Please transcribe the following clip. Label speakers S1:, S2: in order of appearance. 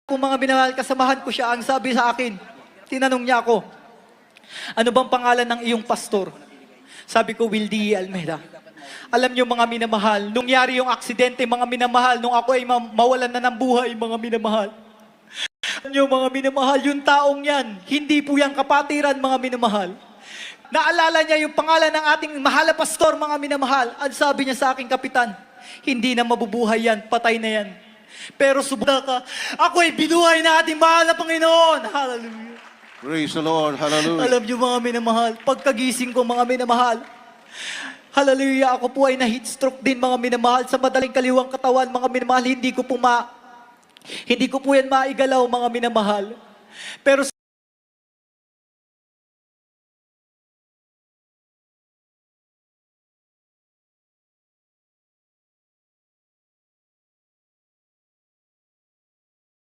S1: Kung mga minamahal, kasamahan ko siya, ang sabi sa akin, tinanong niya ako, ano bang pangalan ng iyong pastor? Sabi ko, Wildy Almeida. Alam niyo mga minamahal, nung yari yung aksidente, mga minamahal, nung ako ay mawalan na ng buhay, mga minamahal. Alam niyo mga minamahal, yung taong yan, hindi po yan kapatiran, mga minamahal. Naalala niya yung pangalan ng ating mahal na pastor, mga minamahal. At sabi niya sa aking kapitan, hindi na mabubuhay yan, patay na yan. Pero subada ka, ako'y binuhay na ating mahal na Panginoon. Hallelujah.
S2: Praise the Lord. Hallelujah.
S1: Alam niyo mga minamahal, pagkagising ko mga minamahal, hallelujah, ako po ay na-heat stroke din mga minamahal sa madaling kaliwang katawan mga minamahal, hindi ko po yan maigalaw mga minamahal. Pero